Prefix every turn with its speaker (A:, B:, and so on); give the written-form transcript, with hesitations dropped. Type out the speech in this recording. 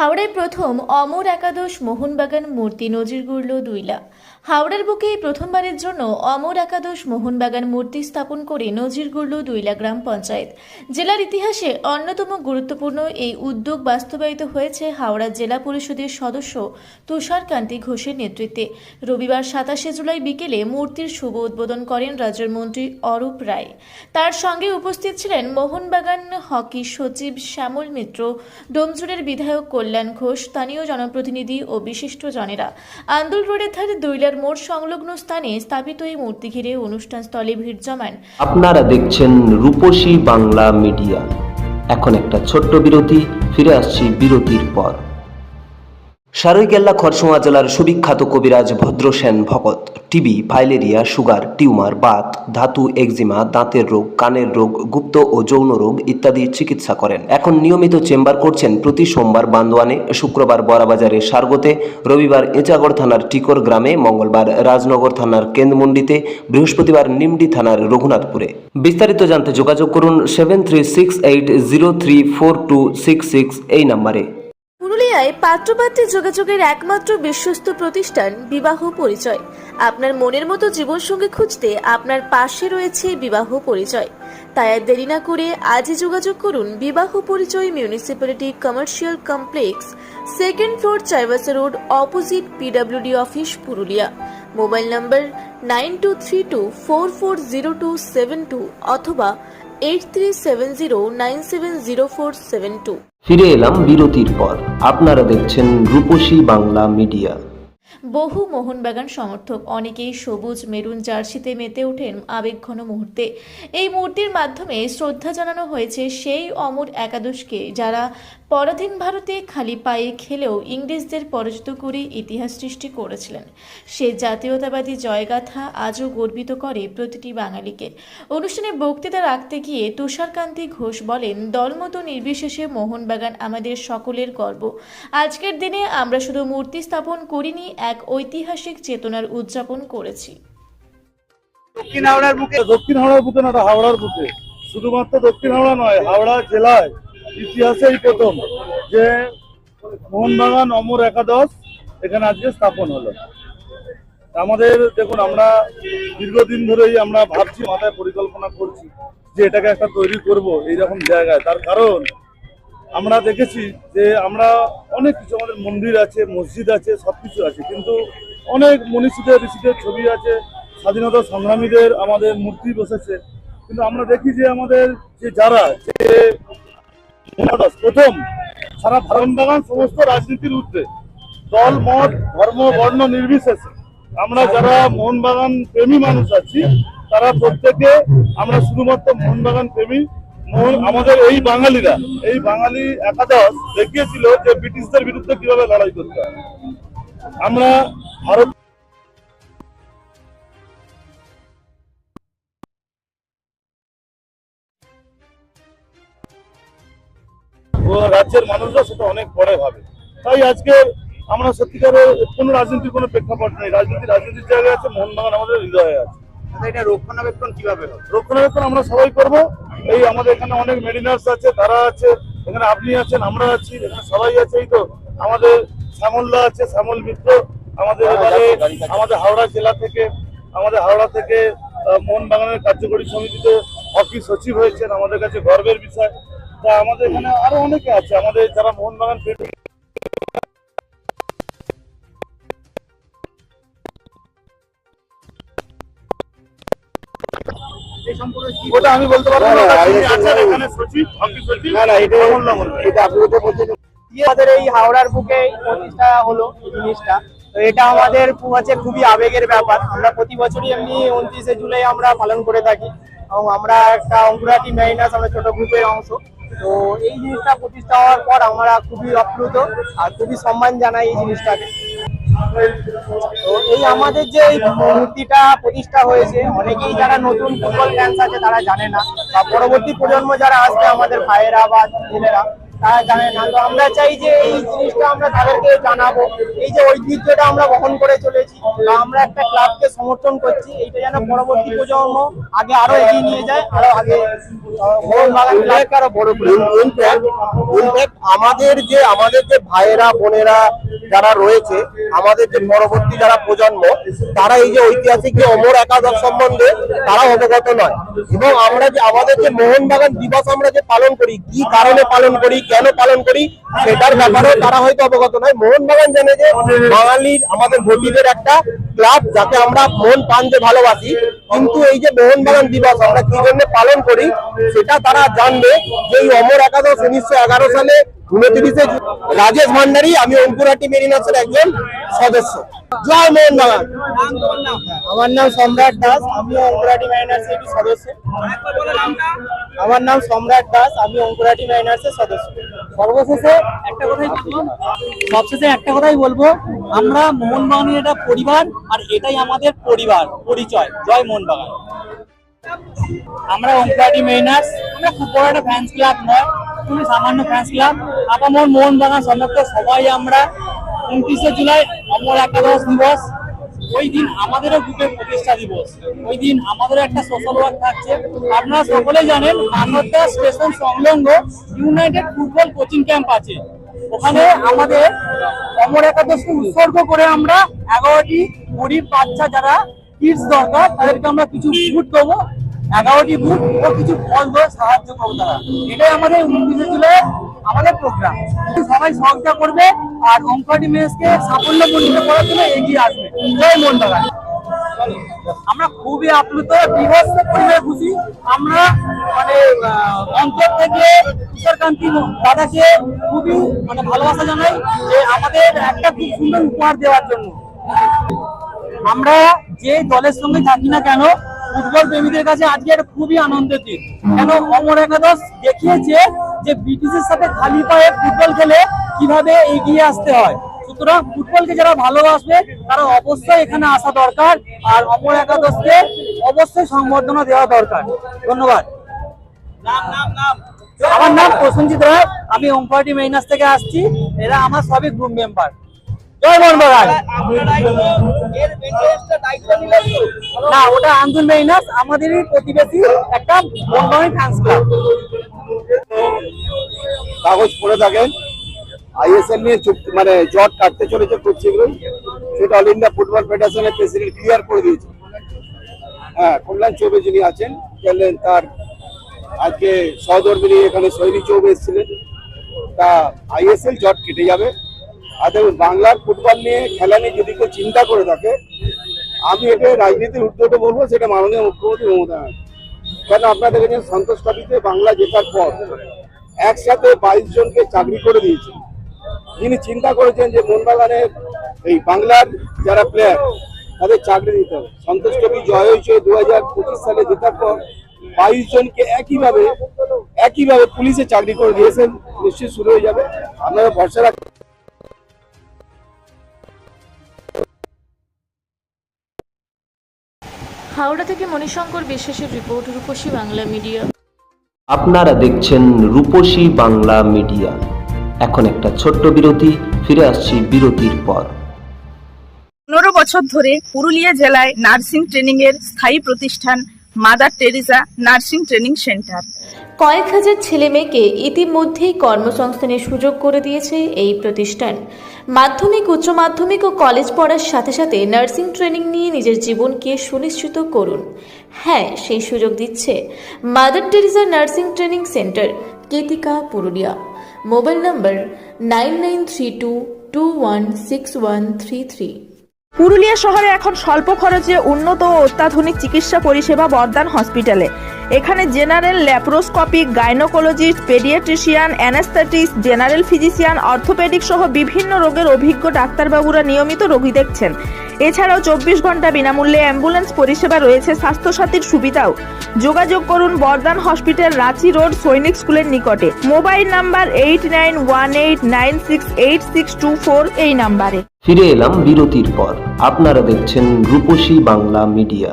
A: হাওড়ায় প্রথম অমর একাদশ মোহনবাগান মূর্তি নজির গড়ল দুইলা। হাওড়ার বুকে প্রথমবারের জন্য অমর একাদশ মোহনবাগান মূর্তি স্থাপন করে নজির গড়ল দুইলা গ্রাম পঞ্চায়েত। জেলার ইতিহাসে অন্যতম গুরুত্বপূর্ণ এই উদ্যোগ বাস্তবায়িত হয়েছে হাওড়া জেলা পরিষদের সদস্য তুষারকান্তি ঘোষের নেতৃত্বে। রবিবার 27শে জুলাই বিকেলে মূর্তির শুভ উদ্বোধন করেন রাজ্যের মন্ত্রী অরূপ রায়। তার সঙ্গে উপস্থিত ছিলেন মোহনবাগান হকি সচিব শ্যামল মিত্র, ডোমজুড়ের বিধায়ক কল্যাণ ঘোষ, স্থানীয় জনপ্রতিনিধি ও বিশিষ্ট জনেরা। আন্দুল রোডের ধারে দৈলার মোড় সংলগ্ন স্থানে স্থাপিত এই মূর্তি ঘিরে অনুষ্ঠান স্থলে ভিড় জমান।
B: আপনারা দেখছেন রূপসী বাংলা মিডিয়া। এখন একটা ছোট্ট বিরতি, ফিরে আসছি বিরতির পর। সারৈকেল্লা খরসোয়া জেলার সুবিখ্যাত কবিরাজ Bhadrasen Bhagat TB, filaria, sugar, tumour, Baat, ধাতু, একজিমা, দাঁতের রোগ, কানের রোগ, গুপ্ত ও যৌন রোগ ইত্যাদি চিকিৎসা করেন। এখন নিয়মিত চেম্বার করছেন প্রতি সোমবার বান্দোয়ানে, শুক্রবার বড়াবাজারে সারগোতে, রবিবার এঁচাগড় থানার টিকর গ্রামে, মঙ্গলবার রাজনগর থানার কেন্দ্রমন্ডিতে, বৃহস্পতিবার নিমডি থানার রঘুনাথপুরে। বিস্তারিত জানতে যোগাযোগ করুন 7368034266 এই নম্বরে।
A: পুরুলিয়ায় পাত্রপাত্রী যোগাযোগের একমাত্র বিশ্বস্ত প্রতিষ্ঠান বিবাহ পরিচয়। আপনার মনের মতো জীবনসঙ্গী খুঁজতে আপনার পাশে রয়েছে বিবাহ পরিচয়। তাই আর দেরি না করে আজই যোগাযোগ করুন বিবাহ পরিচয় municipality commercial complex, second floor, Chaibasa road, opposite PWD office, Purulia. Mobile নম্বর 9232440272 অথবা 8370970472।
B: ফিরে এলাম বিরতির পর। আপনারা দেখছেন রূপসী বাংলা মিডিয়া।
A: বহু মোহনবাগান সমর্থক অনেকেই সবুজ মেরুন জার্সিতে মেতে ওঠেন আবেগঘন মুহূর্তে। এই মূর্তির মাধ্যমে শ্রদ্ধা জানানো হয়েছে সেই অমর একাদশকে যারা পরাধীন ভারতে খালি পায়ে খেলেও ইংরেজদের পরাজিত করে ইতিহাস সৃষ্টি করেছিলেন। সে জাতীয়তাবাদী জয়গাথা আজও গর্বিত করে প্রতিটি বাঙালিকে। অনুষ্ঠানে বক্তৃতা রাখতে গিয়ে তুষারকান্তি ঘোষ বলেন, দলমত নির্বিশেষে মোহনবাগান আমাদের সকলের গর্ব। আজকের দিনে আমরা শুধু মূর্তি স্থাপন করিনি, এক ঐতিহাসিক চেতনার উদযাপন করেছি।
C: দক্ষিণ হাওড়ার বুকে না, হাওড়ার বুকে, শুধুমাত্র দক্ষিণ হাওড়া নয়, হাওড়া জেলায় ইতিহাসেই প্রথম যে মোহনবাগান অমর একাদশ এখানে আজকে স্থাপন হলো। আমাদের দেখুন, আমরা দীর্ঘদিন ধরেই আমরা ভাবছি, মাথায় পরিকল্পনা করছি যে এটাকে একটা তৈরি করব এইরকম জায়গায়। তার কারণ আমরা দেখেছি যে আমরা অনেক কিছু, আমাদের মন্দির আছে, মসজিদ আছে, সবকিছু আছে, কিন্তু অনেক মনীষীদের ঋষিদের ছবি আছে, স্বাধীনতা সংগ্রামীদের আমাদের মূর্তি বসেছে, কিন্তু আমরা দেখি যে আমাদের যে যারা যে প্রথম সারা মোহনবাগান সমস্ত রাজনীতির ঊর্ধ্বে, দল মত ধর্ম বর্ণ নির্বিশেষে আমরা যারা মোহনবাগান প্রেমী মানুষ আছি, তারা প্রত্যেকে আমরা শুধুমাত্র মোহনবাগান প্রেমী। আমাদের এই বাঙালিরা, এই বাঙালি একাদশ দেখিয়েছিল যে ব্রিটিশদের বিরুদ্ধে কিভাবে লড়াই করতে হয়। আমরা ভারত রাজ্যের মানুষরা সেটা অনেক পরে ভাবে। তাই আজকে আমরা সত্যিকারের কোনো রাজনীতির কোনো প্রেক্ষাপট নেই, রাজনীতির জায়গায় আছে, মোহনবাগান আমাদের হৃদয়ে আছে।
D: এটা রক্ষণাবেক্ষণ কিভাবে হবে?
C: রক্ষণাবেক্ষণ আমরা সবাই করবো। এই আমাদের এখানে অনেক মেরিনার্স আছে, তারা আছে, এখানে আপনি আছেন, আমরা আছি, এখানে সবাই আছে। এই তো আমাদের শ্যামলদা আছে, শ্যামল মিত্র, আমাদের আমাদের হাওড়া জেলা থেকে, আমাদের হাওড়া থেকে মোহনবাগানের কার্যকরী সমিতিতে হকি সচিব হয়েছেন, আমাদের কাছে গর্বের বিষয়। তা আমাদের এখানে আরো অনেকে আছে, আমাদের যারা মোহনবাগান প্রেমী। ওটা আমি বলতে পারবো না, এখানে সচিব, হকি সচিব।
D: আমাদের এই হাওড়ার বুকে প্রতিষ্ঠা হলো জিনিসটা, তো এটা আমাদের কাছে খুবই আবেগের ব্যাপার। আমরা প্রতি বছরই এমনি 29শে জুলাই আমরা পালন করে থাকি, এবং আমরা একটা অঙ্কুরাটি মেরিনার্স, আমরা ছোট গ্রুপের অংশ। তো এই জিনিসটা প্রতিষ্ঠা হওয়ার পর আমরা খুবই আপ্লুত আর খুবই সম্মান জানাই এই জিনিসটাকে। তো এই আমাদের যে মূর্তিটা প্রতিষ্ঠা হয়েছে, অনেকেই যারা নতুন ফুটবল ফ্যান্স আছে তারা জানে না, বা পরবর্তী প্রজন্ম যারা আসবে, আমাদের ভাইয়েরা বা ছেলেরা, তারা জানে না। তো আমরা চাই যে এই জিনিসটা আমরা তাদেরকে জানাবো, এই যে ঐতিহ্যটা আমরা বহন করে চলেছি বা আমরা একটা ক্লাবকে সমর্থন করছি, এইটা যেন পরবর্তী প্রজন্ম আগে আরো এগিয়ে নিয়ে যায়, আরো আগে মোহনবাগান ক্লাবকে আরো বড় করে।
E: ইনফ্যাক্ট আমাদের যে ভাইয়েরা বোনেরা যারা রয়েছে, আমাদের যে পরবর্তী যারা প্রজন্ম, তারা এই যে ঐতিহাসিক যে অমর একাদশ সম্বন্ধে তারা অবগত নয়। এবং আমরা যে আমাদের যে মোহনবাগান দিবস আমরা যে পালন করি, কি কারণে পালন করি, কেন পালন করি, সেটার ব্যাপারেও তারা হয়তো অবগত নয়। মোহনবাগান জানে যে বাঙালির আমাদের ভোটিদের একটা ক্লাব, যাকে আমরা মন প্রাণ যে ভালোবাসি, কিন্তু এই যে মোহনবাগান দিবস আমরা কি জন্য পালন করি সেটা তারা জানবে যে এই অমর একাদশ 1911 সালে 29শে রাজেশ ভান্ডারী, আমি অঙ্কুরাটি মেরিনাসের একজন সদস্য। জয় মোহনবাগান।
D: আমার নাম সম্রাট দাস, আমি অঙ্কুরাটি মাইনার্সের সদস্য। আমার নাম সম্রাট দাস, আমি অঙ্কুরাটি মাইনার্সের সদস্য।
F: সবশেষে একটা কথাই বলবো, আমরা মোহনবাগানের এটা পরিবার, আর এটাই আমাদের পরিবার পরিচয়। জয় মোহনবাগান। আমরা অঙ্কুরাটি মেইনার্স, আমরা খুব বড় একটা ফ্যান্স ক্লাব নয়, খুবই সামান্য ফ্যান্স ক্লাব। আপামর মোহনবাগান সমর্থক সবাই আমরা 29শে জুলাই অমর একাদশ দিবস, ওই দিন আমাদেরও গ্রুপের প্রতিষ্ঠা দিবস, ওই দিন আমাদেরও একটা সোশ্যাল ওয়ার্ক থাকছে। আপনারা সকলেই জানেন মানবতা স্টেশন সংলগ্ন ইউনাইটেড ফুটবল কোচিং ক্যাম্প আছে, ওখানে আমাদের অমর একাদশকে উৎসর্গ করে আমরা 11টি গরিব বাচ্চা যারা কিডস দরকার তাদেরকে আমরা কিছু বুট দেবো, 11টি বুট ও কিছু ফল দিয়ে সাহায্য করবো তারা। এটাই আমাদের 29শে জুলাই আমাদের প্রোগ্রাম। সবাই সহযোগিতা করবে আর অঙ্কুরাটি মেসকে সাফল্যমণ্ডিত করার জন্য এগিয়ে আসবে। জয় মোহনবাগান। আমরা খুবই আপ্লুত, বিভৎস পরিমাণে খুশি। আমরা মানে অন্তর থেকে ঈশ্বরকান্তি দাদাকে খুবই ভালোবাসা জানাই যে আমাদের একটা খুব সুন্দর উপহার দেওয়ার জন্য। আমরা যে দলের সঙ্গে থাকি না কেন, ফুটবল প্রেমীদের কাছে আজকে এটা খুবই আনন্দের দিন। কেন অমর একাদশ দেখিয়েছে যে ব্রিটিশের সাথে খালি পায়ে ফুটবল খেলে কিভাবে এগিয়ে আসতে হয়। সুতরাং ফুটবলকে যারা ভালোবাসবে তারা অবশ্যই এখানে আসা দরকার, আর অমর একাদশকে অবশ্যই সংবর্ধনা দেওয়া দরকার। ধন্যবাদ। আমার নাম প্রসেনজিৎ রায়, আমি অঙ্কুরাটি মেইনার্স থেকে আসছি। এরা আমার সবই গ্রুপ মেম্বার। জয় মোহনবাগান। না, ওটা আন্দোলন মেইনার্স, আমাদেরই প্রতিবেশী একটা মোহনবাগান ফ্যান্স ক্লাব।
E: কাগজ পড়ে থাকেন, আইএসএল নিয়ে চুক্তি মানে জট কাটতে চলেছে খুব শীঘ্রই, সেটা অল ইন্ডিয়া ফুটবল ফেডারেশনের প্রেসিডেন্ট ক্লিয়ার করে দিয়েছে। হ্যাঁ, কল্যাণ চৌবে যিনি আছেন গেলেন, তার আজকে সহধর্মিনী এখানে শৈলী চৌবে এসেছিলেন। তা আইএসএল জট কেটে যাবে। আর বাংলার ফুটবল নিয়ে খেলা নিয়ে যদি কেউ চিন্তা করে থাকে, আমি এটা রাজনীতির উদ্যোগে বলবো, সেটা মাননীয় মুখ্যমন্ত্রী মমতা ব্যানার্জি। কেন আপনারা দেখেছেন সন্তোষ ট্রফিতে বাংলা জেতার পর একসাথে 22 জনকে চাকরি করে দিয়েছেন। যিনি চিন্তা করেছেন যে মোহনবাগানের এই বাংলার যারা প্লেয়ার তাদের চাকরি দিতে হবে। সন্তোষ ট্রফি জয় হয়েছে 2025 সালে জেতার পর 22 জনকে একইভাবে পুলিশে চাকরি করে দিয়েছেন। নিশ্চয়ই শুরু হয়ে যাবে, আপনারা ভরসা রাখবেন।
A: হাওড়া থেকে মণিশঙ্কর বিশ্বাসের রিপোর্ট, রূপসী বাংলা মিডিয়া।
B: আপনারা দেখছেন রূপসী বাংলা মিডিয়া। এখন একটা ছোট্ট বিরতি, ফিরে আসছি বিরতির পর।
G: 15 বছর ধরে পুরুলিয়া জেলায় নার্সিং ট্রেনিং এর স্থায়ী প্রতিষ্ঠান mother Teresa nursing training centre.
A: কয়েক হাজার ছেলে মেয়েকে ইতিমধ্যেই কর্মসংস্থানের সুযোগ করে দিয়েছে এই প্রতিষ্ঠান। মাধ্যমিক, উচ্চ মাধ্যমিক ও কলেজ পড়ার সাথে সাথে নার্সিং ট্রেনিং নিয়ে নিজের জীবনকে সুনিশ্চিত করুন। হ্যাঁ, সেই সুযোগ দিচ্ছে Mother Teresa nursing training centre, Ketika, Purulia. Mobile number 9932216133।
G: Purulia শহরে এখন স্বল্প খরচে উন্নত ও অত্যাধুনিক চিকিৎসা পরিষেবা বর্দান হসপিটালে। এখানে general, laparoscopic, gynaecologist, paediatrician, anaesthetist, general physician, orthopaedic সহ বিভিন্ন রোগের অভিজ্ঞ ডাক্তারবাবুরা নিয়মিত রোগী দেখছেন। এছাড়াও 24 ঘন্টা বিনামূল্যে অ্যাম্বুলেন্স পরিষেবা রয়েছে, স্বাস্থ্যসাথীর সুবিধাও। যোগাযোগ করুন বর্দান হসপিটাল, রাঁচি রোড, সৈনিক স্কুলের নিকটে। মোবাইল নাম্বার 8918968624 এই নাম্বারে।
B: ফিরে এলাম বিরতির পর। আপনারা দেখছেন রূপসী বাংলা মিডিয়া।